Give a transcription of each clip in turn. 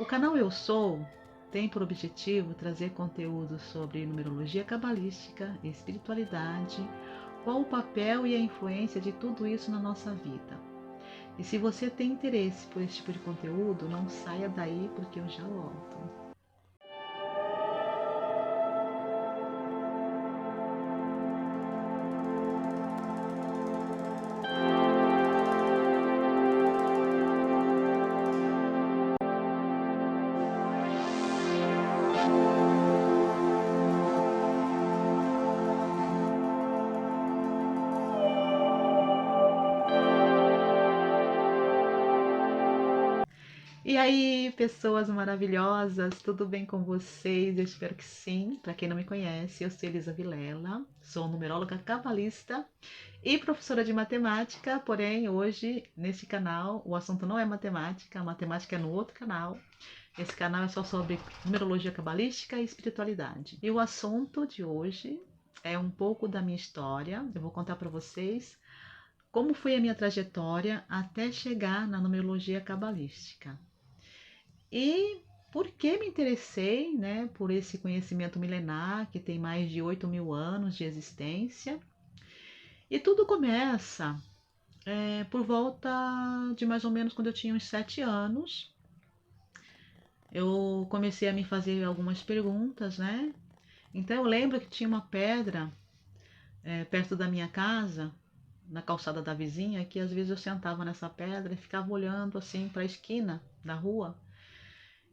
O canal Eu Sou tem por objetivo trazer conteúdos sobre numerologia cabalística, espiritualidade, qual o papel e a influência de tudo isso na nossa vida. E se você tem interesse por esse tipo de conteúdo, não saia daí porque eu já volto. E aí, pessoas maravilhosas, tudo bem com vocês? Eu espero que sim. Para quem não me conhece, eu sou Elisa Vilela, sou numeróloga cabalista e professora de matemática, porém hoje nesse canal o assunto não é matemática, a matemática é no outro canal. Esse canal é só sobre numerologia cabalística e espiritualidade. E o assunto de hoje é um pouco da minha história. Eu vou contar para vocês como foi a minha trajetória até chegar na numerologia cabalística. E por que me interessei, né, por esse conhecimento milenar que tem mais de 8.000 anos de existência? E tudo começa por volta de mais ou menos quando eu tinha uns 7 anos. Eu comecei a me fazer algumas perguntas, né? Então eu lembro que tinha uma pedra perto da minha casa, na calçada da vizinha, que às vezes eu sentava nessa pedra e ficava olhando assim para a esquina da rua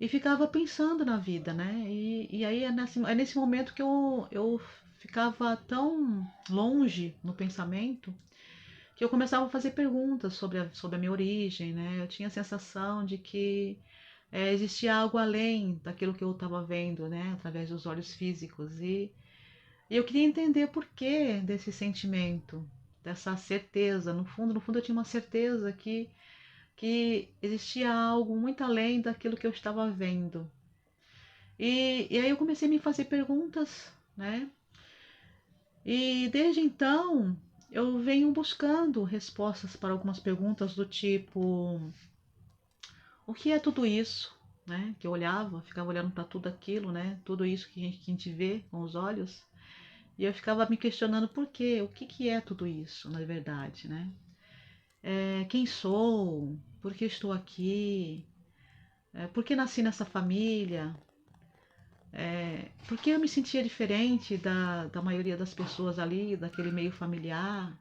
e ficava pensando na vida, né? E aí é nesse momento que eu ficava tão longe no pensamento que eu começava a fazer perguntas sobre a minha origem, né? Eu tinha a sensação de que existia algo além daquilo que eu estava vendo, né? Através dos olhos físicos. E eu queria entender o porquê desse sentimento, dessa certeza. No fundo eu tinha uma certeza que existia algo muito além daquilo que eu estava vendo. E aí eu comecei a me fazer perguntas, né? E desde então eu venho buscando respostas para algumas perguntas do tipo: o que é tudo isso? Né? Que eu olhava, ficava olhando para tudo aquilo, né? Tudo isso que a gente vê com os olhos. E eu ficava me questionando por quê, o que é tudo isso, na verdade, né? Quem sou? Por que estou aqui? Por que nasci nessa família? Por que eu me sentia diferente da maioria das pessoas ali, daquele meio familiar?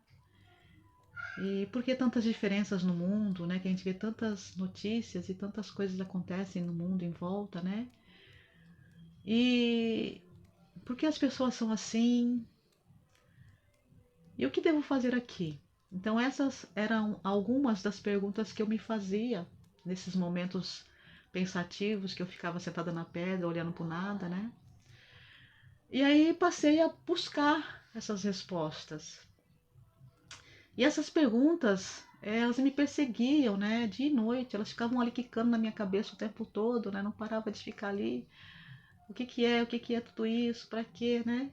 E por que tantas diferenças no mundo, né? Que a gente vê tantas notícias e tantas coisas acontecem no mundo em volta, né? E por que as pessoas são assim? E o que devo fazer aqui? Então essas eram algumas das perguntas que eu me fazia nesses momentos pensativos que eu ficava sentada na pedra, olhando para o nada, né? E aí passei a buscar essas respostas. E essas perguntas, elas me perseguiam, né? Dia e noite, elas ficavam ali quicando na minha cabeça o tempo todo, né? Não parava de ficar ali. O que que é? O que que é tudo isso? Para quê, né?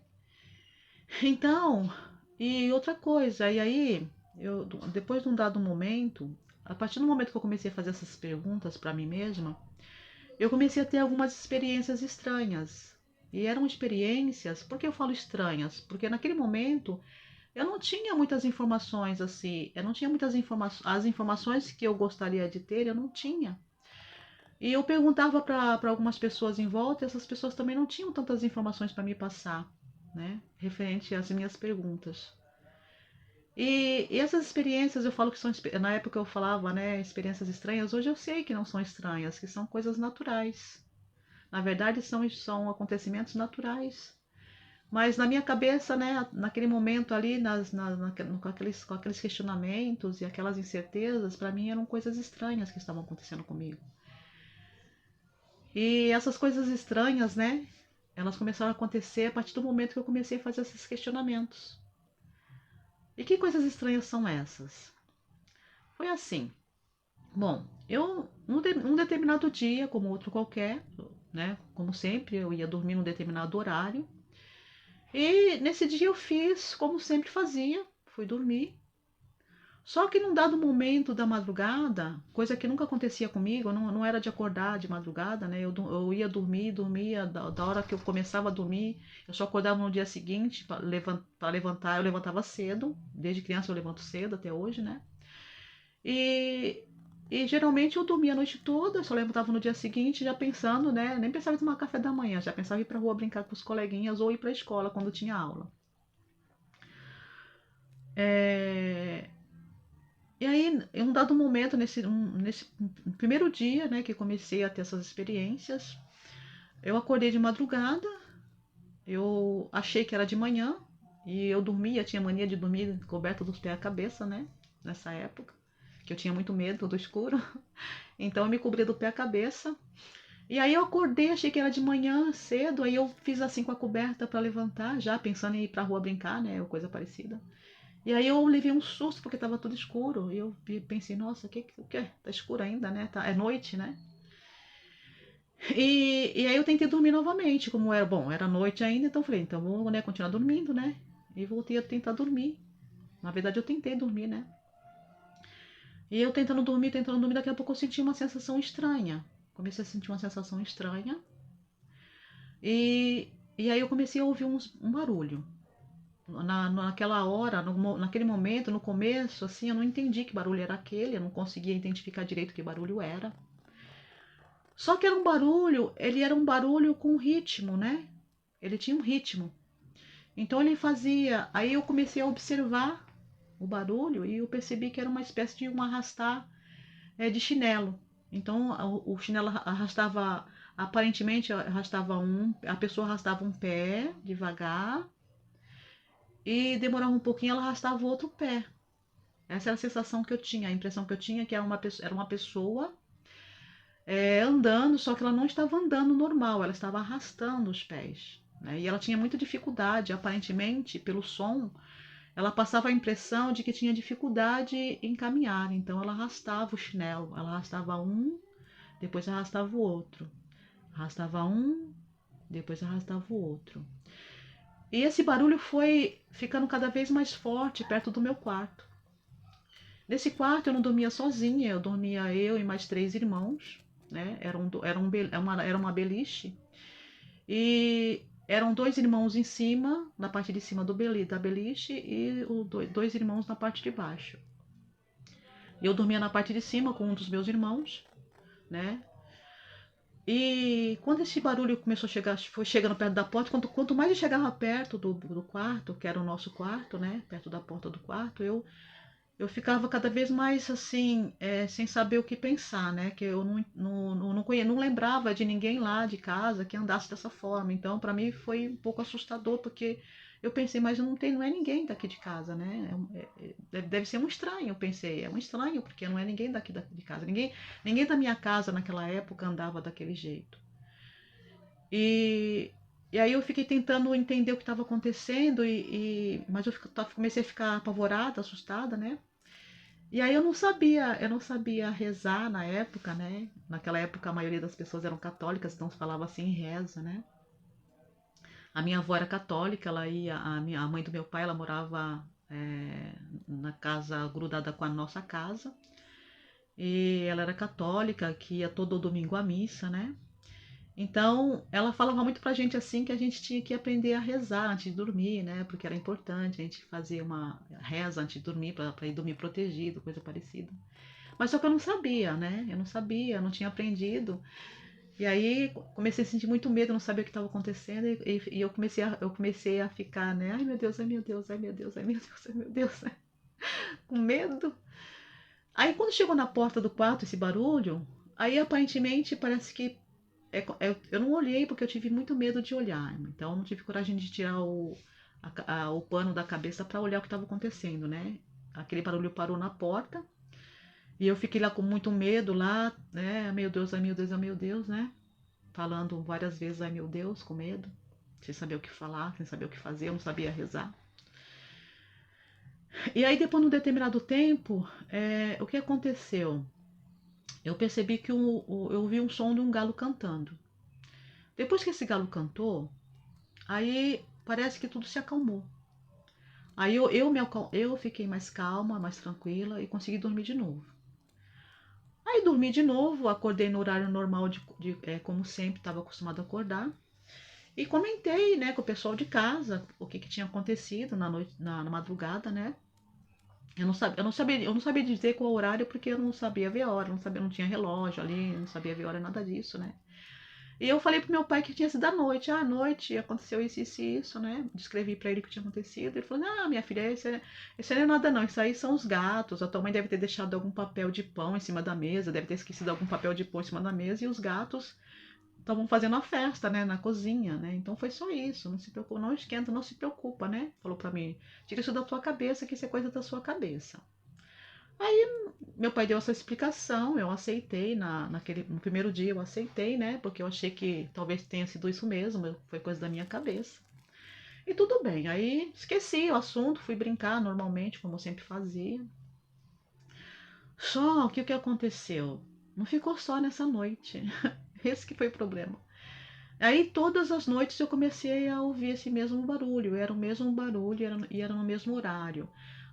Então, e outra coisa, e aí, depois de um dado momento, a partir do momento que eu comecei a fazer essas perguntas para mim mesma, eu comecei a ter algumas experiências estranhas. E eram experiências, por que eu falo estranhas? Porque naquele momento eu não tinha muitas informações assim, eu não tinha muitas informações, as informações que eu gostaria de ter, eu não tinha. E eu perguntava para algumas pessoas em volta, e essas pessoas também não tinham tantas informações para me passar, né, referente às minhas perguntas. E essas experiências eu falo que são, na época eu falava, né, experiências estranhas, hoje eu sei que não são estranhas, que são coisas naturais. Na verdade, são acontecimentos naturais. Mas na minha cabeça, né, naquele momento ali, com aqueles questionamentos e aquelas incertezas, para mim eram coisas estranhas que estavam acontecendo comigo. E essas coisas estranhas, né, elas começaram a acontecer a partir do momento que eu comecei a fazer esses questionamentos. E que coisas estranhas são essas? Foi assim. Bom, um determinado dia, como outro qualquer, né, como sempre, eu ia dormir num determinado horário. E nesse dia eu fiz como sempre fazia, fui dormir. Só que num dado momento da madrugada, coisa que nunca acontecia comigo, não era de acordar de madrugada, né? Eu ia dormir, dormia da hora que eu começava a dormir, eu só acordava no dia seguinte para levantar, eu levantava cedo, desde criança eu levanto cedo até hoje, né? E, e geralmente eu dormia a noite toda, só levantava no dia seguinte já pensando, né? Nem pensava em tomar café da manhã, já pensava em ir pra rua brincar com os coleguinhas ou ir pra escola quando tinha aula. É, E aí, em um dado momento, nesse primeiro dia, né, que comecei a ter essas experiências, eu acordei de madrugada, eu achei que era de manhã, e eu dormia, tinha mania de dormir coberta dos pés à cabeça, né, nessa época, que eu tinha muito medo do escuro, então eu me cobria do pé à cabeça, e aí eu acordei, achei que era de manhã, cedo, aí eu fiz assim com a coberta para levantar, já pensando em ir pra rua brincar, né, ou coisa parecida. E aí eu levei um susto porque estava tudo escuro. E eu pensei, nossa, o que? Tá escuro ainda, né? É noite, né? E aí eu tentei dormir novamente, como era, bom, era noite ainda, então eu falei, então vou, né, continuar dormindo, né? E voltei a tentar dormir. Na verdade eu tentei dormir, né? E eu tentando dormir, daqui a pouco eu senti uma sensação estranha. Comecei a sentir uma sensação estranha. E aí eu comecei a ouvir um barulho. Naquela hora, naquele momento, no começo, assim, eu não entendi que barulho era aquele, eu não conseguia identificar direito que barulho era. Só que era um barulho, ele era um barulho com ritmo, né? Ele tinha um ritmo. Então ele fazia. Aí eu comecei a observar o barulho e eu percebi que era uma espécie de um arrastar de chinelo. Então o chinelo arrastava, aparentemente arrastava a pessoa arrastava um pé devagar e demorava um pouquinho, ela arrastava o outro pé. Essa era a sensação que eu tinha, a impressão que eu tinha que era uma pessoa andando, só que ela não estava andando normal, ela estava arrastando os pés. Né? E ela tinha muita dificuldade, aparentemente, pelo som, ela passava a impressão de que tinha dificuldade em caminhar. Então ela arrastava o chinelo, ela arrastava um, depois arrastava o outro. Arrastava um, depois arrastava o outro. E esse barulho foi ficando cada vez mais forte perto do meu quarto. Nesse quarto eu não dormia sozinha, eu dormia eu e mais três irmãos, né? Era uma beliche. E eram dois irmãos em cima, na parte de cima da beliche, e dois irmãos na parte de baixo. Eu dormia na parte de cima com um dos meus irmãos, né? E quando esse barulho começou a chegar, foi chegando perto da porta, quanto mais eu chegava perto do quarto, que era o nosso quarto, né? Perto da porta do quarto, eu ficava cada vez mais assim, sem saber o que pensar, né? Que eu não lembrava de ninguém lá de casa que andasse dessa forma. Então, para mim foi um pouco assustador, porque eu pensei, mas não é ninguém daqui de casa, né? Deve ser um estranho, eu pensei. É um estranho, porque não é ninguém daqui de casa. Ninguém da minha casa naquela época andava daquele jeito. E, e aí eu fiquei tentando entender o que estava acontecendo, mas comecei a ficar apavorada, assustada, né? E aí eu não sabia rezar na época, né? Naquela época a maioria das pessoas eram católicas, então se falava assim, reza, né? A minha avó era católica, a mãe do meu pai, ela morava na casa grudada com a nossa casa. E ela era católica, que ia todo domingo à missa, né? Então, ela falava muito pra gente assim que a gente tinha que aprender a rezar antes de dormir, né? Porque era importante a gente fazer uma reza antes de dormir, para ir dormir protegido, coisa parecida. Mas só que eu não sabia, né? Eu não sabia, eu não tinha aprendido. E aí comecei a sentir muito medo, não sabia o que estava acontecendo. E eu comecei a ficar, né? Ai meu Deus, ai meu Deus, ai meu Deus, ai meu Deus, ai meu Deus, com medo. Aí quando chegou na porta do quarto esse barulho, aí aparentemente parece que eu não olhei porque eu tive muito medo de olhar. Então eu não tive coragem de tirar o pano da cabeça para olhar o que estava acontecendo, né? Aquele barulho parou na porta. E eu fiquei lá com muito medo lá, né? Meu Deus, ai meu Deus, ai meu Deus, né? Falando várias vezes, ai meu Deus, com medo, sem saber o que falar, sem saber o que fazer, eu não sabia rezar. E aí depois, num determinado tempo, o que aconteceu? Eu percebi que eu ouvi um som de um galo cantando. Depois que esse galo cantou, aí parece que tudo se acalmou. Aí eu fiquei mais calma, mais tranquila e consegui dormir de novo. Aí dormi de novo, acordei no horário normal, como sempre, estava acostumado a acordar. E comentei, né, com o pessoal de casa o que tinha acontecido na noite, na madrugada, né? Eu não sabia dizer qual horário porque eu não sabia ver a hora, não tinha relógio ali, não sabia ver a hora, nada disso, né? E eu falei pro meu pai que tinha sido à noite. Ah, à noite aconteceu isso e isso, né? Descrevi pra ele o que tinha acontecido. Ele falou: Ah, minha filha, isso não é nada não. Isso aí são os gatos. A tua mãe deve ter deixado algum papel de pão em cima da mesa, deve ter esquecido algum papel de pão em cima da mesa e os gatos estavam fazendo a festa, né, na cozinha, né? Então foi só isso. Não se preocupa, não esquenta, não se preocupa, né? Falou pra mim: Tira isso da tua cabeça, que isso é coisa da sua cabeça. Aí meu pai deu essa explicação, eu aceitei no primeiro dia eu aceitei, né? Porque eu achei que talvez tenha sido isso mesmo, foi coisa da minha cabeça. E tudo bem, aí esqueci o assunto, fui brincar normalmente, como eu sempre fazia. Só que o que aconteceu? Não ficou só nessa noite. Esse que foi o problema. Aí todas as noites eu comecei a ouvir esse mesmo barulho, era o mesmo barulho e era no mesmo horário.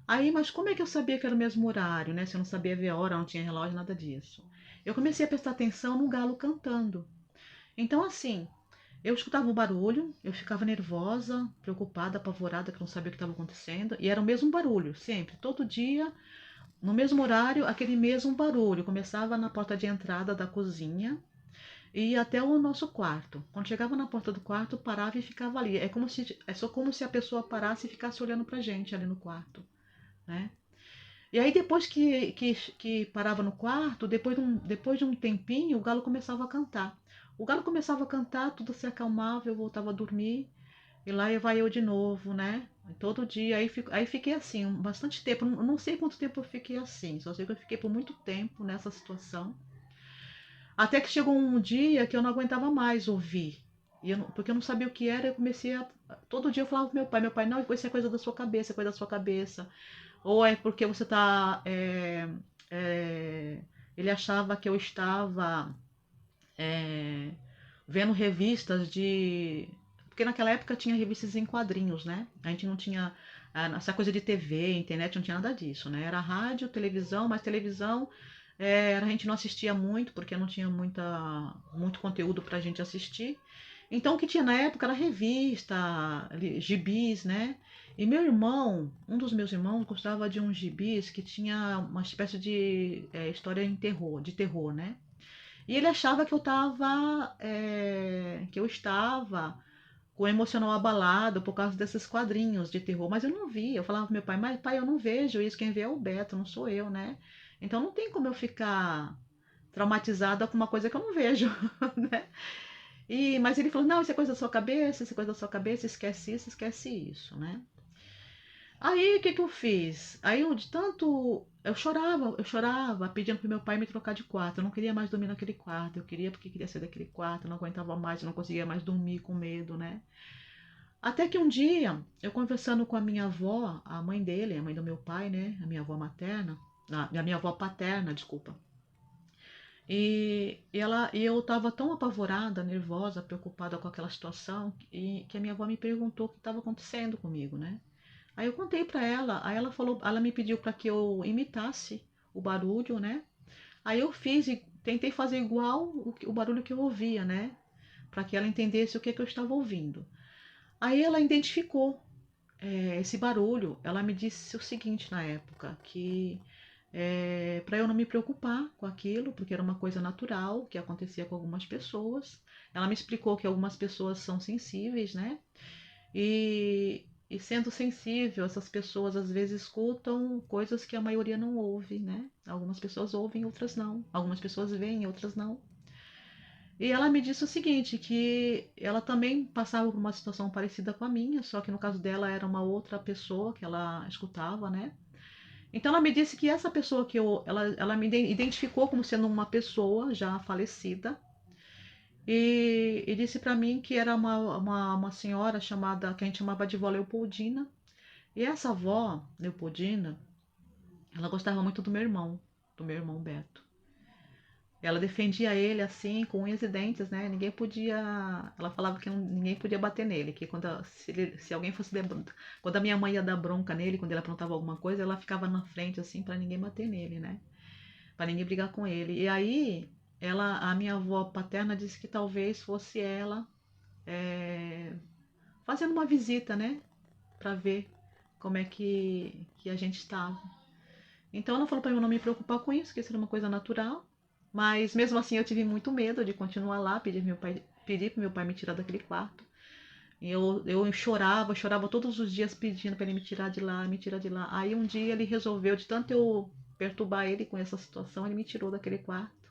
Aí, mas como é que eu sabia que era o mesmo horário, né? Se eu não sabia ver a hora, não tinha relógio, nada disso. Eu comecei a prestar atenção no galo cantando. Então, assim, eu escutava o barulho, eu ficava nervosa, preocupada, apavorada, que não sabia o que estava acontecendo, e era o mesmo barulho, sempre, todo dia, no mesmo horário, aquele mesmo barulho. Começava na porta de entrada da cozinha, e ia até o nosso quarto. Quando chegava na porta do quarto, parava e ficava ali. É só como se a pessoa parasse e ficasse olhando pra gente ali no quarto, né? E aí depois que parava no quarto, depois de um tempinho, o galo começava a cantar. O galo começava a cantar, tudo se acalmava, eu voltava a dormir, e lá vai eu de novo, né? Todo dia, aí fiquei assim, bastante tempo, não sei quanto tempo eu fiquei assim, só sei que eu fiquei por muito tempo nessa situação. Até que chegou um dia que eu não aguentava mais ouvir. Porque eu não sabia o que era, eu comecei a. Todo dia eu falava pro meu pai, não, isso é coisa da sua cabeça, é coisa da sua cabeça. Ou é porque você tá. Ele achava que eu estava é, vendo revistas de. Porque naquela época tinha revistas em quadrinhos, né? A gente não tinha essa coisa de TV, internet, não tinha nada disso, né? Era rádio, televisão, mas televisão a gente não assistia muito, porque não tinha muito conteúdo pra gente assistir. Então o que tinha na época era revista, gibis, né? E meu irmão, um dos meus irmãos, gostava de uns gibis que tinha uma espécie de história de terror, né? E ele achava que eu estava com o emocional abalado por causa desses quadrinhos de terror, mas eu não via. Eu falava pro meu pai, mas pai, eu não vejo isso, quem vê é o Beto, não sou eu, né? Então não tem como eu ficar traumatizada com uma coisa que eu não vejo, né? Mas ele falou, não, isso é coisa da sua cabeça, isso é coisa da sua cabeça, esquece isso, né? Aí o que que eu fiz? Aí eu de tanto. Eu chorava pedindo pro meu pai me trocar de quarto. Eu não queria mais dormir naquele quarto. Eu queria porque queria sair daquele quarto. Eu não aguentava mais, eu não conseguia mais dormir com medo, né? Até que um dia, eu conversando com a minha avó, a mãe dele, a mãe do meu pai, né? A minha avó materna, a minha avó paterna, desculpa. E eu estava tão apavorada, nervosa, preocupada com aquela situação, que a minha avó me perguntou o que estava acontecendo comigo, né? Aí eu contei pra ela, aí ela me pediu para que eu imitasse o barulho, né? Aí eu fiz e tentei fazer igual o barulho que eu ouvia, né? Para que ela entendesse o que que eu estava ouvindo. Aí ela identificou esse barulho. Ela me disse o seguinte na época, que para eu não me preocupar com aquilo, porque era uma coisa natural que acontecia com algumas pessoas. Ela me explicou que algumas pessoas são sensíveis, né? E sendo sensível, essas pessoas às vezes escutam coisas que a maioria não ouve, né? Algumas pessoas ouvem, outras não. Algumas pessoas veem, outras não. E ela me disse o seguinte, que ela também passava por uma situação parecida com a minha, só que no caso dela era uma outra pessoa que ela escutava, né? Então ela me disse que essa pessoa ela me identificou como sendo uma pessoa já falecida, e disse para mim que era uma senhora chamada, que a gente chamava de vó Leopoldina. E essa avó, Leopoldina, ela gostava muito do meu irmão Beto. Ela defendia ele assim, com unhas e dentes, né? Ninguém podia. Ela falava que ninguém podia bater nele, que se alguém fosse. Quando a minha mãe ia dar bronca nele, quando ele aprontava alguma coisa, ela ficava na frente, assim, pra ninguém bater nele, né? Pra ninguém brigar com ele. E aí, a minha avó paterna disse que talvez fosse ela é, fazendo uma visita, né? Pra ver como é que a gente estava. Então ela falou para eu não me preocupar com isso, que isso era uma coisa natural. Mas mesmo assim eu tive muito medo de continuar lá, pedir para meu pai me tirar daquele quarto. E eu chorava, chorava todos os dias pedindo para ele me tirar de lá, me tirar de lá. Aí um dia ele resolveu, de tanto eu perturbar ele com essa situação, ele me tirou daquele quarto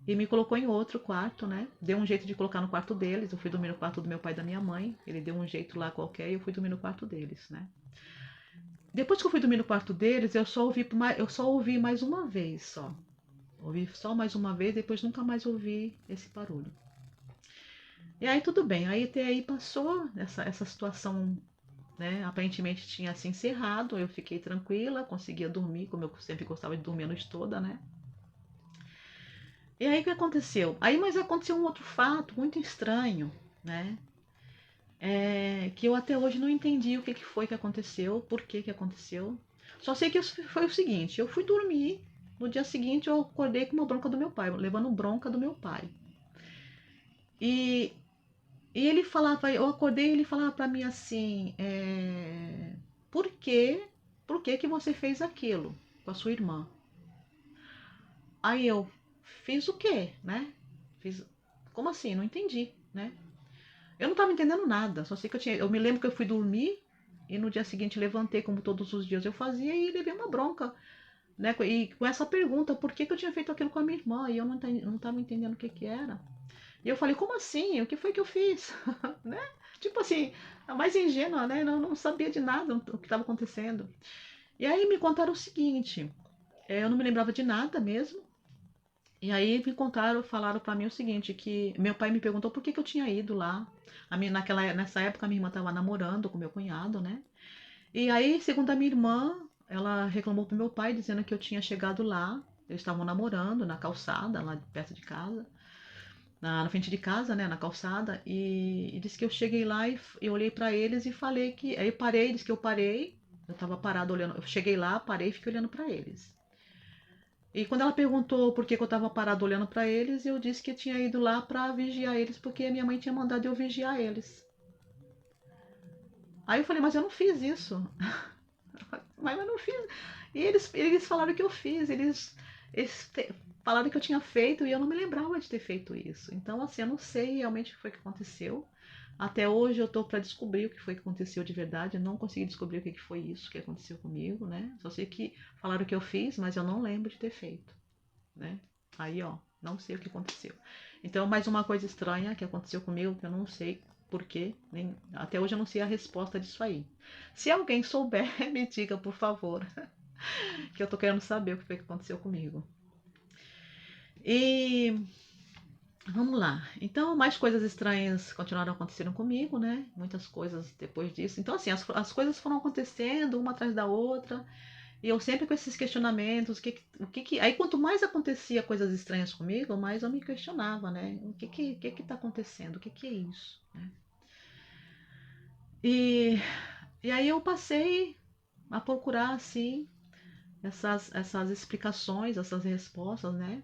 e me colocou em outro quarto, né? Deu um jeito de colocar no quarto deles. Eu fui dormir no quarto do meu pai e da minha mãe. Ele deu um jeito lá qualquer e eu fui dormir no quarto deles, né? Depois que eu fui dormir no quarto deles, eu só ouvi mais uma vez só. Ouvi só mais uma vez, depois nunca mais ouvi esse barulho. E aí tudo bem, aí até aí passou essa situação, né? Aparentemente tinha se encerrado, eu fiquei tranquila, conseguia dormir, como eu sempre gostava de dormir a noite toda, né? E aí o que aconteceu? Mas aconteceu um outro fato muito estranho, né? Que eu até hoje não entendi o que foi que aconteceu, por que aconteceu. Só sei que foi o seguinte, eu fui dormir, no dia seguinte eu acordei com uma bronca do meu pai, levando bronca do meu pai. E, e ele falava, eu acordei e ele falava pra mim assim, por que, por que que você fez aquilo com a sua irmã? Aí eu fiz o quê, né? Fiz, como assim? Não entendi, né? Eu não estava entendendo nada, só sei que eu me lembro que eu fui dormir e no dia seguinte levantei como todos os dias eu fazia e levei uma bronca, né? E com essa pergunta, por que que eu tinha feito aquilo com a minha irmã e eu não estava entendendo o que que era. E eu falei, como assim? O que foi que eu fiz? Né? Tipo assim, a mais ingênua, né? Não sabia de nada o que estava acontecendo. E aí me contaram o seguinte, eu não me lembrava de nada mesmo. E aí me contaram, falaram pra mim o seguinte, que meu pai me perguntou por que que eu tinha ido lá. Nessa época a minha irmã estava namorando com meu cunhado, né? E aí, segundo a minha irmã, ela reclamou pro meu pai dizendo que eu tinha chegado lá, eles estavam namorando na calçada, lá perto de casa, na frente de casa, né, na calçada, e disse que eu cheguei lá e eu olhei pra eles e falei que, aí eu parei, disse que eu parei, eu tava parado olhando, eu cheguei lá, parei e fiquei olhando pra eles. E quando ela perguntou por que que eu estava parado olhando para eles, eu disse que eu tinha ido lá para vigiar eles, porque a minha mãe tinha mandado eu vigiar eles. Aí eu falei, mas eu não fiz isso. Mas eu não fiz. E eles falaram que eu fiz. Falaram que eu tinha feito e eu não me lembrava de ter feito isso. Então, assim, eu não sei realmente o que foi que aconteceu. Até hoje eu tô para descobrir o que foi que aconteceu de verdade. Eu não consegui descobrir o que que foi isso que aconteceu comigo, né? Só sei que falaram que eu fiz, mas eu não lembro de ter feito, né? Aí, ó, não sei o que aconteceu. Então, mais uma coisa estranha que aconteceu comigo, que eu não sei por quê, até hoje eu não sei a resposta disso aí. Se alguém souber, me diga, por favor, que eu tô querendo saber o que foi que aconteceu comigo. E vamos lá. Então, mais coisas estranhas continuaram acontecendo comigo, né? Muitas coisas depois disso. Então, assim, as coisas foram acontecendo uma atrás da outra. E eu sempre com esses questionamentos, aí quanto mais acontecia coisas estranhas comigo, mais eu me questionava, né? O que tá acontecendo? O que que é isso? Né? E, e aí eu passei a procurar, assim, essas explicações, essas respostas, né?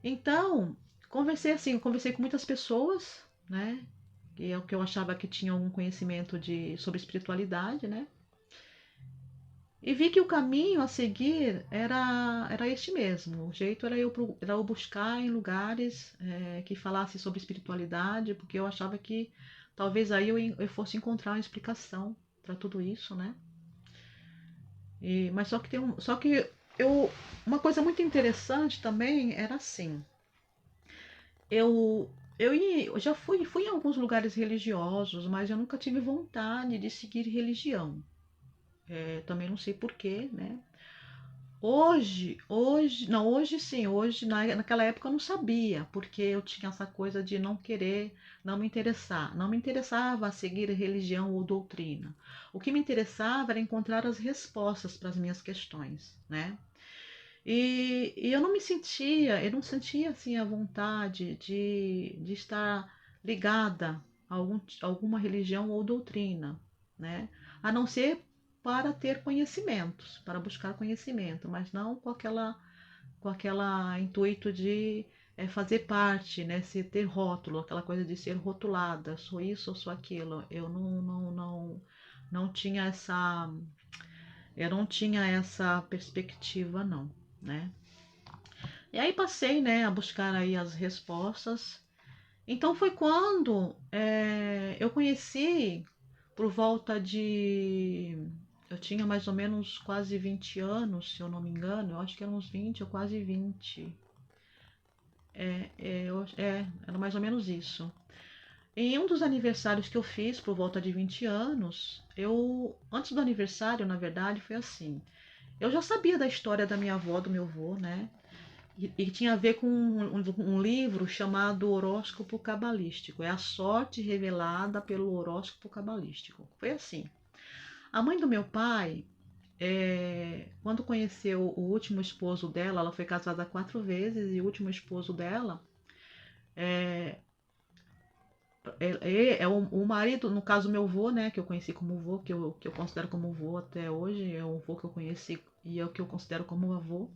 Então, conversei com muitas pessoas, né? Que é o que eu achava que tinham algum conhecimento sobre espiritualidade, né? E vi que o caminho a seguir era este mesmo. O jeito era eu buscar em lugares que falassem sobre espiritualidade, porque eu achava que talvez aí eu fosse encontrar uma explicação para tudo isso, né? Mas uma coisa muito interessante também era assim. Eu eu já fui em alguns lugares religiosos, mas eu nunca tive vontade de seguir religião. Também não sei porquê, né? Não, hoje sim, naquela época eu não sabia, porque eu tinha essa coisa de não querer, não me interessar. Não me interessava seguir religião ou doutrina. O que me interessava era encontrar as respostas para as minhas questões, né? E eu não sentia assim a vontade de estar ligada a alguma religião ou doutrina, né? A não ser para ter conhecimentos, para buscar conhecimento, mas não com aquela intuito de fazer parte, né? Ter rótulo, aquela coisa de ser rotulada, sou isso ou sou aquilo. Não tinha eu não tinha essa perspectiva, não, né? E aí passei, né, a buscar aí as respostas. Então foi quando eu conheci por volta de. Eu tinha mais ou menos quase 20 anos, se eu não me engano. Eu acho que eram uns 20 ou quase 20. Era mais ou menos isso. Em um dos aniversários que eu fiz por volta de 20 anos, antes do aniversário, na verdade, foi assim. Eu já sabia da história da minha avó, do meu avô, né? E tinha a ver com um livro chamado Horóscopo Cabalístico. É a sorte revelada pelo horóscopo cabalístico. Foi assim. A mãe do meu pai, quando conheceu o último esposo dela, ela foi casada 4 vezes e o último esposo dela o marido, no caso meu avô, né, que eu conheci como avô, que eu considero como avô até hoje, é o avô que eu conheci e é o que eu considero como avô.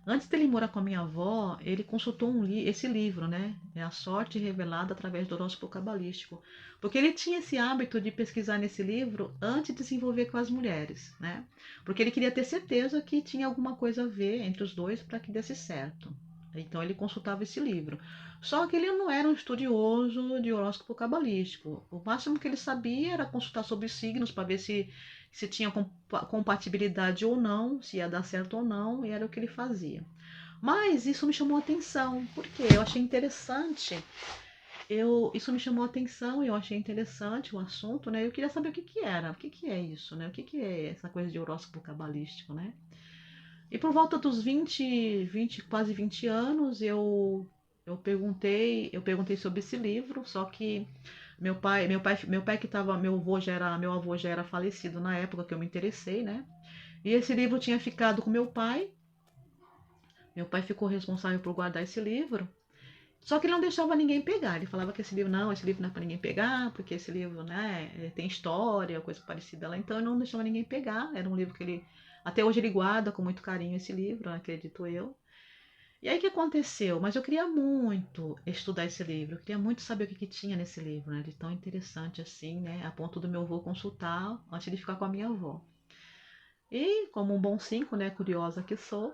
Antes dele morar com a minha avó, ele consultou esse livro, né? É a sorte revelada através do horóscopo cabalístico. Porque ele tinha esse hábito de pesquisar nesse livro antes de se envolver com as mulheres, né? Porque ele queria ter certeza que tinha alguma coisa a ver entre os dois para que desse certo. Então ele consultava esse livro. Só que ele não era um estudioso de horóscopo cabalístico. O máximo que ele sabia era consultar sobre signos para ver se tinha compatibilidade ou não, se ia dar certo ou não, e era o que ele fazia. Mas isso me chamou a atenção, porque eu achei interessante. Isso me chamou a atenção, eu achei interessante o assunto, né? Eu queria saber o que que era, o que que é isso, né? O que que é essa coisa de horóscopo cabalístico, né? E por volta dos 20 quase 20 anos, eu perguntei sobre esse livro, só que meu pai que estava, meu avô já era falecido na época que eu me interessei, né? E esse livro tinha ficado com meu pai. Meu pai ficou responsável por guardar esse livro. Só que ele não deixava ninguém pegar. Ele falava que esse livro não é para ninguém pegar, porque esse livro, né, tem história, coisa parecida lá. Então ele não deixava ninguém pegar. Era um livro que ele, até hoje ele guarda com muito carinho esse livro, acredito eu. E aí o que aconteceu? Mas eu queria muito estudar esse livro, eu queria muito saber o que tinha nesse livro, né? De tão interessante assim, né? A ponto do meu avô consultar antes de ficar com a minha avó. E como um bom 5, né? Curiosa que sou,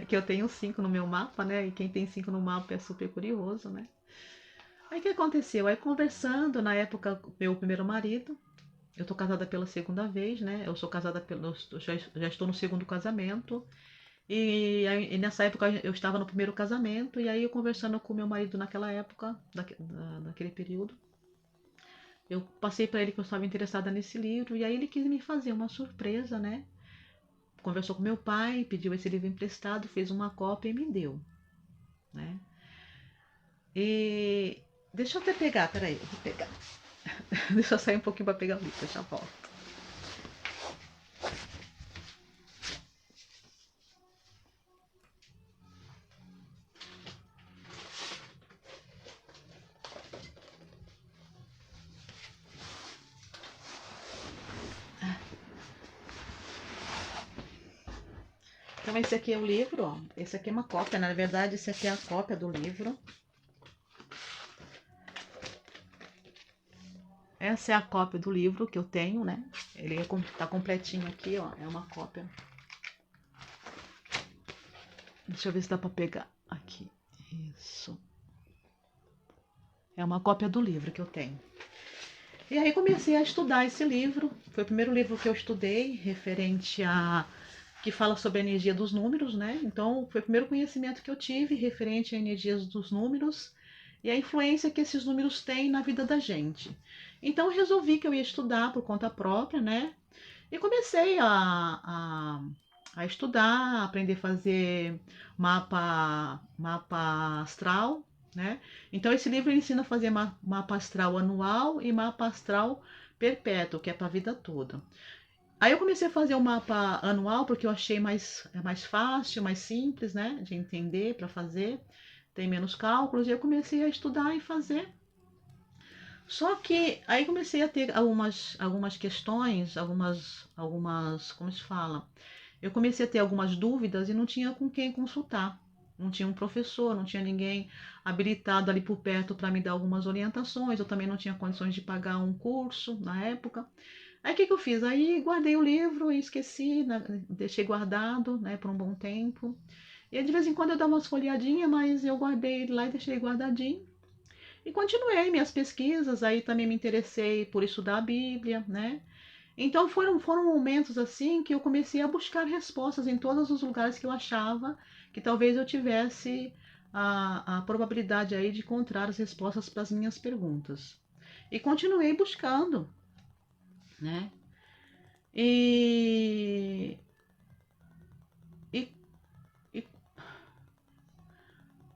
que eu tenho 5 no meu mapa, né? E quem tem 5 no mapa é super curioso, né? Aí o que aconteceu? Aí conversando, na época, meu primeiro marido, eu tô casada pela segunda vez, né? Eu sou casada pelo. Já estou no segundo casamento. E nessa época eu estava no primeiro casamento, e aí eu conversando com meu marido naquela época, naquele período, eu passei para ele que eu estava interessada nesse livro, e aí ele quis me fazer uma surpresa, né? Conversou com meu pai, pediu esse livro emprestado, fez uma cópia e me deu, né? E deixa eu até pegar, peraí, eu vou pegar. Deixa eu sair um pouquinho para pegar o livro, já volto. Então esse aqui é o livro, ó. Esse aqui é uma cópia, na verdade esse aqui é a cópia do livro. Essa é a cópia do livro que eu tenho, né? Ele tá completinho aqui, ó. É uma cópia. Deixa eu ver se dá pra pegar aqui. Isso. É uma cópia do livro que eu tenho. E aí comecei a estudar esse livro. Foi o primeiro livro que eu estudei, referente a que fala sobre a energia dos números, né? Então, foi o primeiro conhecimento que eu tive referente a energias dos números e a influência que esses números têm na vida da gente. Então, eu resolvi que eu ia estudar por conta própria, né? E comecei a estudar, a aprender a fazer mapa astral, né? Então, esse livro ensina a fazer mapa astral anual e mapa astral perpétuo, que é para a vida toda. Aí eu comecei a fazer o mapa anual porque eu achei mais fácil, mais simples, né, de entender para fazer, tem menos cálculos, e eu comecei a estudar e fazer. Só que aí comecei a ter algumas questões, como se fala? Eu comecei a ter algumas dúvidas e não tinha com quem consultar. Não tinha um professor, não tinha ninguém habilitado ali por perto para me dar algumas orientações. Eu também não tinha condições de pagar um curso na época. Aí o que, que eu fiz? Aí guardei o livro e esqueci, né? Deixei guardado, né, por um bom tempo. E de vez em quando eu dava umas folheadinhas, mas eu guardei ele lá e deixei guardadinho. E continuei minhas pesquisas, aí também me interessei por estudar a Bíblia, né? Então foram momentos assim que eu comecei a buscar respostas em todos os lugares que eu achava que talvez eu tivesse a probabilidade aí de encontrar as respostas para as minhas perguntas. E continuei buscando, né? E, e, e,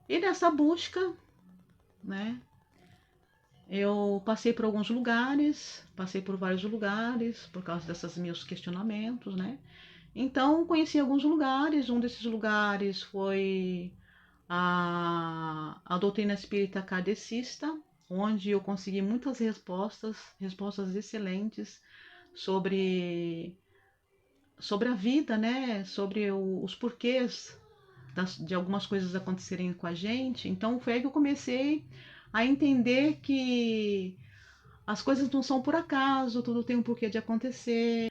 e nessa busca, né? Eu passei por alguns lugares, passei por vários lugares por causa desses meus questionamentos, né? Então, conheci alguns lugares. Um desses lugares foi a doutrina espírita kardecista, onde eu consegui muitas respostas excelentes sobre, sobre a vida, né? Sobre os porquês de algumas coisas acontecerem com a gente. Então, foi aí que eu comecei a entender que as coisas não são por acaso, tudo tem um porquê de acontecer.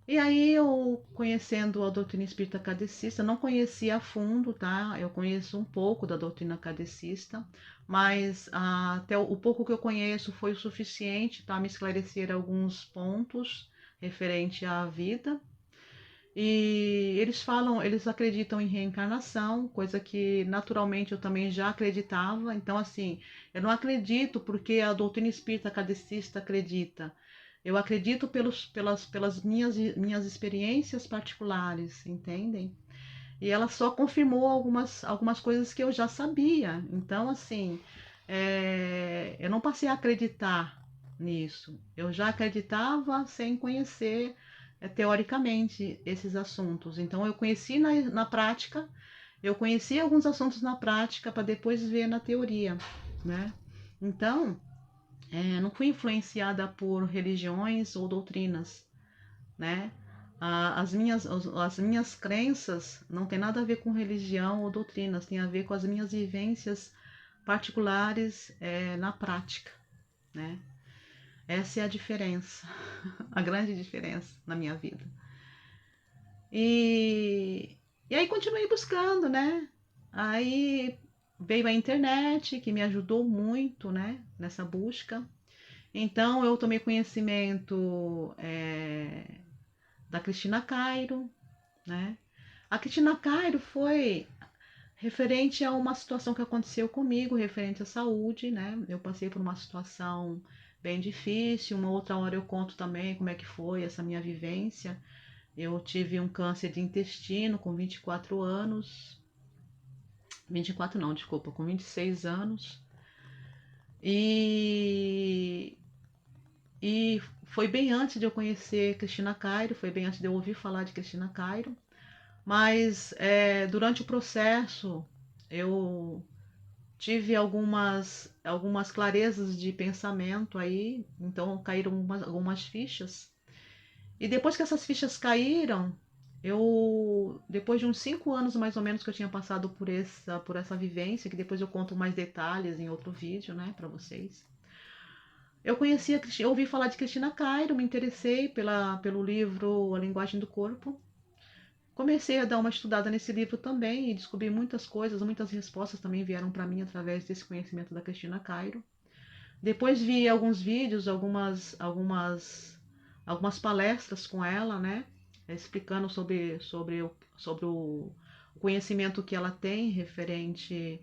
E aí eu, conhecendo a doutrina espírita kardecista, não conhecia a fundo, tá? Eu conheço um pouco da doutrina kardecista, mas até o pouco que eu conheço foi o suficiente para me esclarecer alguns pontos referente à vida. E eles acreditam em reencarnação, coisa que naturalmente eu também já acreditava. Então, assim, eu não acredito porque a doutrina espírita kardecista acredita. Eu acredito pelas minhas experiências particulares, entendem? E ela só confirmou algumas coisas que eu já sabia. Então, assim, eu não passei a acreditar nisso. Eu já acreditava sem conhecer, teoricamente, esses assuntos. Então, eu conheci na prática, eu conheci alguns assuntos na prática para depois ver na teoria, né? Então, não fui influenciada por religiões ou doutrinas, né? As minhas crenças não tem nada a ver com religião ou doutrinas, tem a ver com as minhas vivências particulares, na prática, né? Essa é a diferença, a grande diferença na minha vida. E, e aí continuei buscando, né? Aí veio a internet que me ajudou muito, né? Nessa busca. Então eu tomei conhecimento, da Cristina Cairo, né? A Cristina Cairo foi referente a uma situação que aconteceu comigo, referente à saúde, né? Eu passei por uma situação bem difícil. Uma outra hora eu conto também como é que foi essa minha vivência. Eu tive um câncer de intestino com 24 anos. 24 não, desculpa, com 26 anos. E, e foi bem antes de eu conhecer Cristina Cairo, foi bem antes de eu ouvir falar de Cristina Cairo. Mas durante o processo eu tive algumas clarezas de pensamento aí, então caíram algumas fichas. E depois que essas fichas caíram, depois de uns 5 anos mais ou menos que eu tinha passado por essa vivência, que depois eu conto mais detalhes em outro vídeo, né, para vocês. Eu ouvi falar de Cristina Cairo, me interessei pelo livro A Linguagem do Corpo. Comecei a dar uma estudada nesse livro também e descobri muitas coisas, muitas respostas também vieram para mim através desse conhecimento da Cristina Cairo. Depois vi alguns vídeos, algumas palestras com ela, né? Explicando sobre o conhecimento que ela tem referente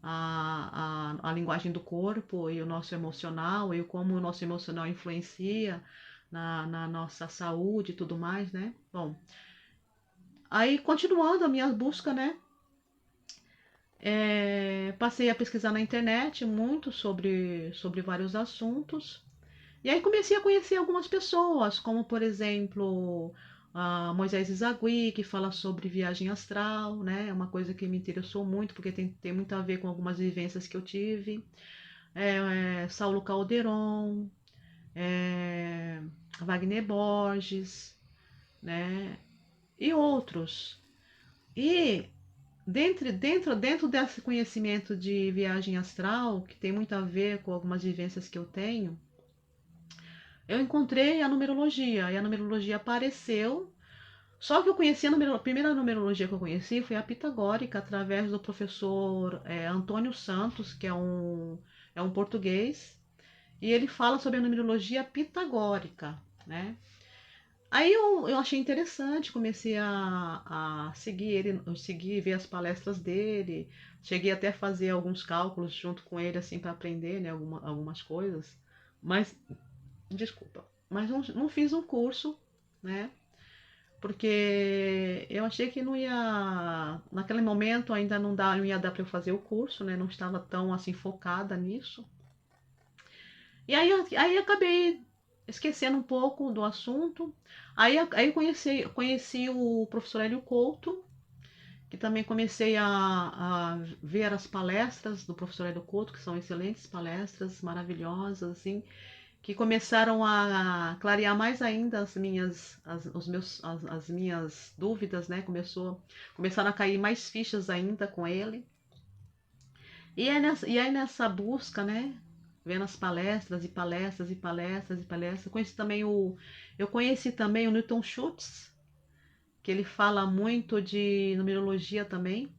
à linguagem do corpo e o nosso emocional, e como o nosso emocional influencia na nossa saúde e tudo mais, né? Bom, aí continuando a minha busca, né? Passei a pesquisar na internet muito sobre vários assuntos. E aí comecei a conhecer algumas pessoas, como por exemplo, a Moisés Zagui, que fala sobre viagem astral, né? É uma coisa que me interessou muito, porque tem muito a ver com algumas vivências que eu tive. Saulo Calderon, é, Wagner Borges, né? E outros. E dentro desse conhecimento de viagem astral, que tem muito a ver com algumas vivências que eu tenho, eu encontrei a numerologia, e a numerologia apareceu. Só que eu conheci a primeira numerologia que eu conheci foi a pitagórica, através do professor Antônio Santos, que é um português, e ele fala sobre a numerologia pitagórica, né? Aí eu achei interessante, comecei a seguir ele, eu segui, ver as palestras dele, cheguei até a fazer alguns cálculos junto com ele, assim, para aprender, né, algumas coisas, mas, desculpa, mas não fiz um curso, né, porque eu achei que não ia, naquele momento ainda não ia dar para eu fazer o curso, né, não estava tão, assim, focada nisso. E aí acabei esquecendo um pouco do assunto. Aí eu conheci o professor Hélio Couto, que também comecei a ver as palestras do professor Hélio Couto, que são excelentes palestras, maravilhosas, assim, que começaram a clarear mais ainda as minhas dúvidas, né? Começaram a cair mais fichas ainda com ele. E aí nessa busca, né? Vendo as palestras e palestras e palestras e palestras. Eu conheci também o Newton Schultz, que ele fala muito de numerologia também,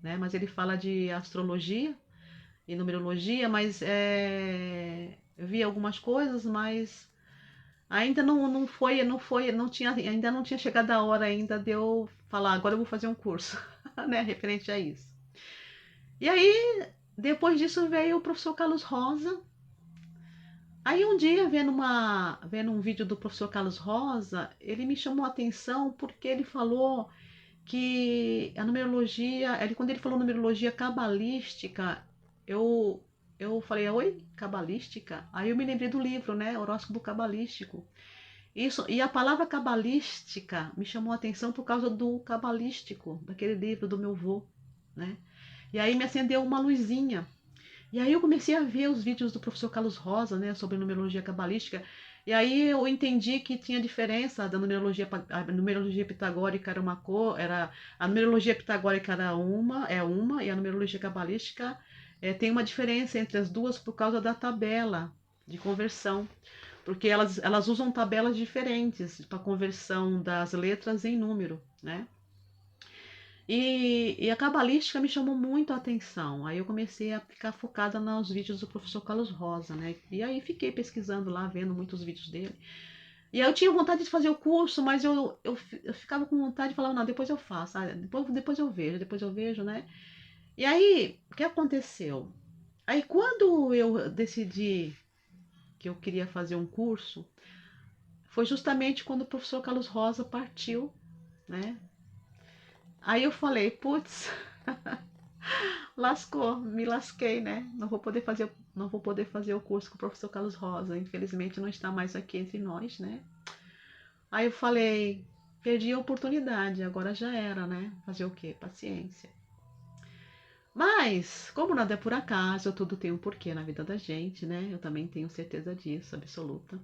né? Mas ele fala de astrologia e numerologia, mas eu vi algumas coisas, mas ainda ainda não tinha chegado a hora ainda de eu falar, agora eu vou fazer um curso, né? Referente a isso. E aí, depois disso veio o professor Carlos Rosa. Aí um dia, vendo um vídeo do professor Carlos Rosa, ele me chamou a atenção porque ele falou que a numerologia, quando ele falou numerologia cabalística, eu, eu falei, oi, cabalística? Aí eu me lembrei do livro, né, Horóscopo Cabalístico. Isso, e a palavra cabalística me chamou a atenção por causa do cabalístico, daquele livro do meu avô, né? E aí me acendeu uma luzinha. E aí eu comecei a ver os vídeos do professor Carlos Rosa, né, sobre numerologia cabalística. E aí eu entendi que tinha diferença da numerologia, a numerologia pitagórica era uma cor, a numerologia pitagórica era uma, e a numerologia cabalística tem uma diferença entre as duas por causa da tabela de conversão, porque elas usam tabelas diferentes para conversão das letras em número, né? E a cabalística me chamou muito a atenção. Aí eu comecei a ficar focada nos vídeos do professor Carlos Rosa, né? E aí fiquei pesquisando lá, vendo muitos vídeos dele. E aí eu tinha vontade de fazer o curso, mas eu ficava com vontade de falar, não, depois eu faço, depois depois eu vejo, né? E aí, o que aconteceu? Aí quando eu decidi que eu queria fazer um curso, foi justamente quando o professor Carlos Rosa partiu, né? Aí eu falei, putz, lascou, me lasquei, né? Não vou poder fazer o curso com o professor Carlos Rosa. Infelizmente não está mais aqui entre nós, né? Aí eu falei, perdi a oportunidade, agora já era, né? Fazer o quê? Paciência. Mas, como nada é por acaso, tudo tem um porquê na vida da gente, né? Eu também tenho certeza disso, absoluta.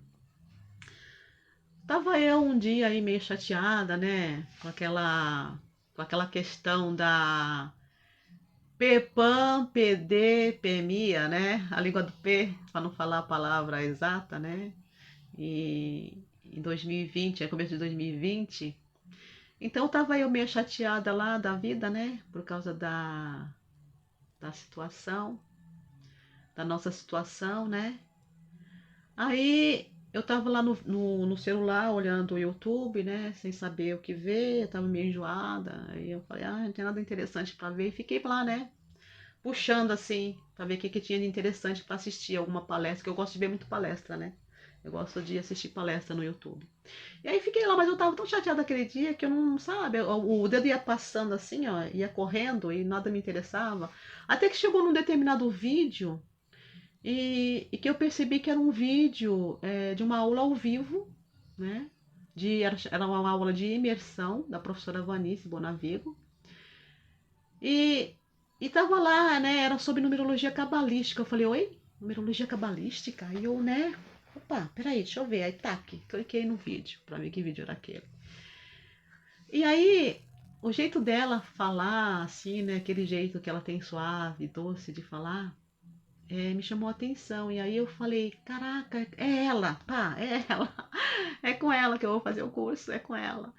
Tava eu um dia aí meio chateada, né? Com aquela questão da PPAM, PD, PMIA, né? A língua do P, para não falar a palavra exata, né? E em 2020, começo de 2020. Então tava eu meio chateada lá da vida, né? Por causa da situação, da nossa situação, né? Aí eu tava lá no celular olhando o YouTube, né? Sem saber o que ver, eu tava meio enjoada. Aí eu falei, não tem nada interessante para ver. E fiquei lá, né? Puxando assim, para ver o que tinha de interessante para assistir alguma palestra, que eu gosto de ver muito palestra, né? Eu gosto de assistir palestra no YouTube. E aí fiquei lá, mas eu tava tão chateada aquele dia que eu não, sabe, o dedo ia passando assim, ó, ia correndo e nada me interessava. Até que chegou num determinado vídeo e que eu percebi que era um vídeo de uma aula ao vivo, né? Era uma aula de imersão da professora Vanice Bonavigo. E, e tava lá, né? Era sobre numerologia cabalística. Eu falei, oi? Numerologia cabalística? Aí eu, né? Opa, peraí, deixa eu ver. Aí tá aqui, cliquei no vídeo pra ver que vídeo era aquele. E aí, o jeito dela falar, assim, né? Aquele jeito que ela tem suave, doce de falar, me chamou a atenção. E aí eu falei, caraca, é ela, pá, é ela. É com ela que eu vou fazer o curso, é com ela.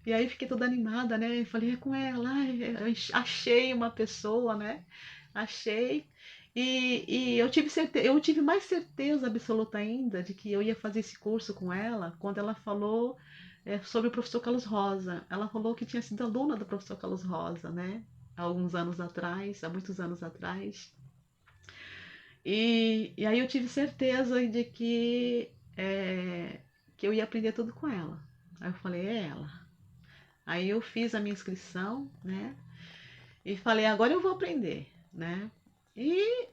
E aí fiquei toda animada, né? Falei, é com ela. Ai, eu achei uma pessoa, né? Achei. E eu tive mais certeza absoluta ainda de que eu ia fazer esse curso com ela quando ela falou sobre o professor Carlos Rosa. Ela falou que tinha sido aluna do professor Carlos Rosa, né? Há alguns anos atrás, há muitos anos atrás. E aí eu tive certeza de que eu ia aprender tudo com ela. Aí eu falei, é ela. Aí eu fiz a minha inscrição, né? E falei, agora eu vou aprender, né? E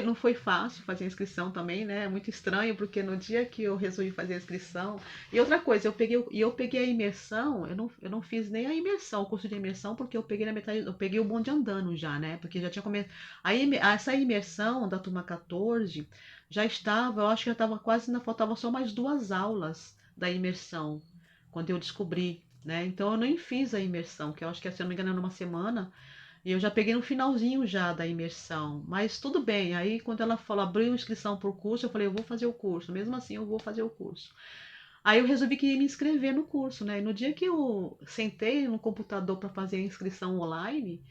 não foi fácil fazer a inscrição também, né? É muito estranho, porque no dia que eu resolvi fazer a inscrição. E outra coisa, eu peguei a imersão, eu não fiz nem a imersão, o curso de imersão, porque eu peguei na metade, eu peguei o bonde andando já, né? Porque já tinha começado. Essa imersão da turma 14 já estava, eu acho que já estava quase, ainda faltava só mais 2 aulas da imersão, quando eu descobri, né? Então eu nem fiz a imersão, que eu acho que, se eu não me engano, era uma semana. E eu já peguei no finalzinho já da imersão, mas tudo bem. Aí quando ela falou, abriu inscrição para o curso, eu falei, eu vou fazer o curso. Mesmo assim, eu vou fazer o curso. Aí eu resolvi que ia me inscrever no curso, né? E no dia que eu sentei no computador para fazer a inscrição online,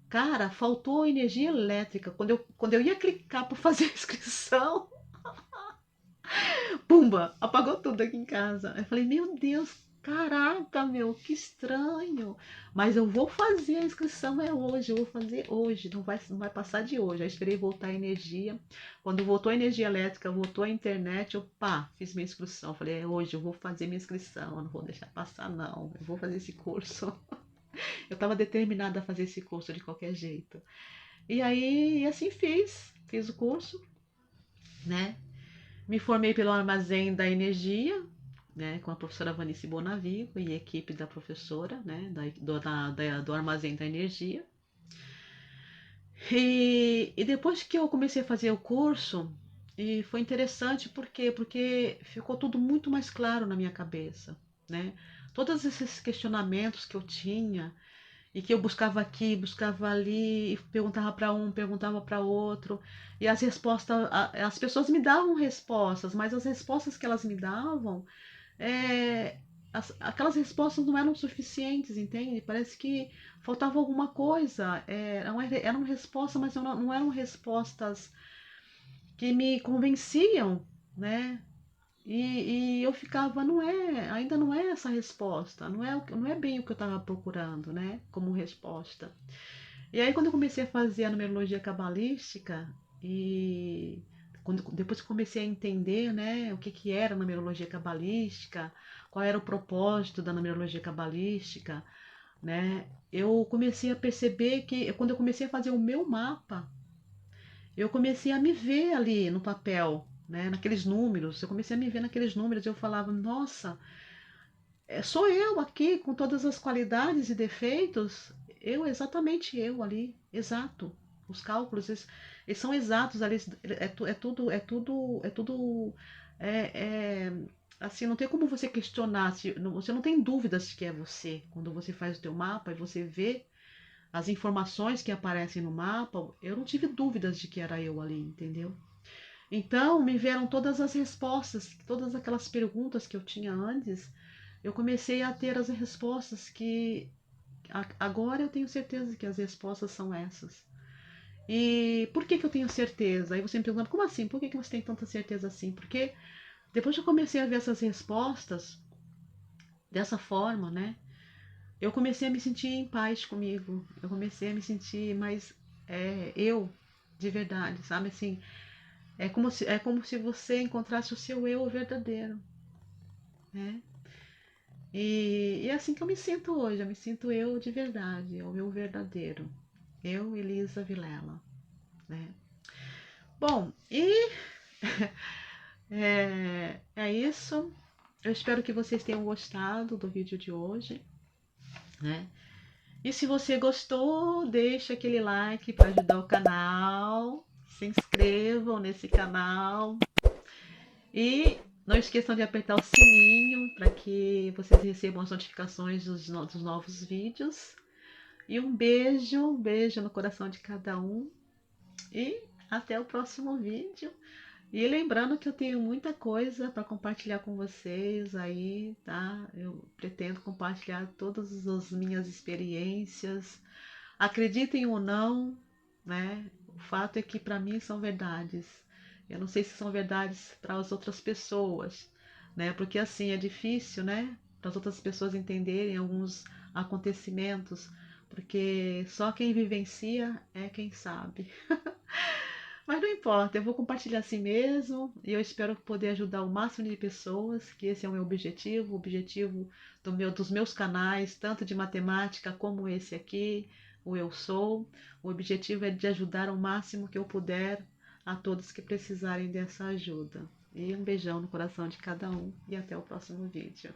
cara, faltou energia elétrica. Quando eu ia clicar para fazer a inscrição, pumba, apagou tudo aqui em casa. Eu falei, meu Deus, caraca, meu, que estranho. Mas eu vou fazer a inscrição hoje, eu vou fazer hoje, não vai passar de hoje. Aí esperei voltar a energia. Quando voltou a energia elétrica, voltou a internet, eu pá, fiz minha inscrição. Falei, hoje eu vou fazer minha inscrição, eu não vou deixar passar não, eu vou fazer esse curso. Eu estava determinada a fazer esse curso de qualquer jeito. E aí, assim fiz o curso, né? Me formei pelo Armazém da Energia, né, com a professora Vanice Bonavigo e a equipe da professora, né, do Armazém da Energia. E depois que eu comecei a fazer o curso, e foi interessante, por quê? Porque ficou tudo muito mais claro na minha cabeça, né? Todos esses questionamentos que eu tinha e que eu buscava aqui, buscava ali, e perguntava para um, perguntava para outro, e as respostas, as pessoas me davam respostas, mas as respostas que elas me davam, é, aquelas respostas não eram suficientes, entende? Parece que faltava alguma coisa. Eram respostas, mas não eram respostas que me convenciam, né? E eu ficava, ainda não é essa resposta, não é bem o que eu estava procurando, né? Como resposta. E aí, quando eu comecei a fazer a numerologia cabalística, e depois que comecei a entender, né, o que era a numerologia cabalística, qual era o propósito da numerologia cabalística, né, eu comecei a perceber que, quando eu comecei a fazer o meu mapa, eu comecei a me ver ali no papel, né, naqueles números, eu comecei a me ver naqueles números, e eu falava, nossa, sou eu aqui, com todas as qualidades e defeitos, exatamente eu ali, exato. Os cálculos, eles são exatos ali, é, é, assim, não tem como você questionar, você não tem dúvidas de que é você. Quando você faz o teu mapa e você vê as informações que aparecem no mapa, eu não tive dúvidas de que era eu ali, entendeu? Então, me vieram todas as respostas, todas aquelas perguntas que eu tinha antes, eu comecei a ter as respostas agora eu tenho certeza que as respostas são essas. E por que eu tenho certeza? Aí você me pergunta, como assim? Por que você tem tanta certeza assim? Porque depois que eu comecei a ver essas respostas dessa forma, né? Eu comecei a me sentir em paz comigo. Eu comecei a me sentir mais eu de verdade, sabe? Assim, é como se você encontrasse o seu eu verdadeiro, né? E é assim que eu me sinto hoje. Eu me sinto eu de verdade, o meu verdadeiro. Eu, Elisa Vilela, né? Bom, e é isso. Eu espero que vocês tenham gostado do vídeo de hoje, né? E se você gostou, deixa aquele like para ajudar o canal. Se inscrevam nesse canal. E não esqueçam de apertar o sininho para que vocês recebam as notificações dos novos vídeos. E um beijo no coração de cada um. E até o próximo vídeo. E lembrando que eu tenho muita coisa para compartilhar com vocês aí, tá? Eu pretendo compartilhar todas as minhas experiências. Acreditem ou não, né? O fato é que para mim são verdades. Eu não sei se são verdades para as outras pessoas, né? Porque assim é difícil, né? Para as outras pessoas entenderem alguns acontecimentos, porque só quem vivencia é quem sabe. Mas não importa, eu vou compartilhar assim mesmo e eu espero poder ajudar o máximo de pessoas, que esse é o meu objetivo, o objetivo dos meus canais, tanto de matemática como esse aqui, o Eu Sou. O objetivo é de ajudar o máximo que eu puder a todos que precisarem dessa ajuda. E um beijão no coração de cada um e até o próximo vídeo.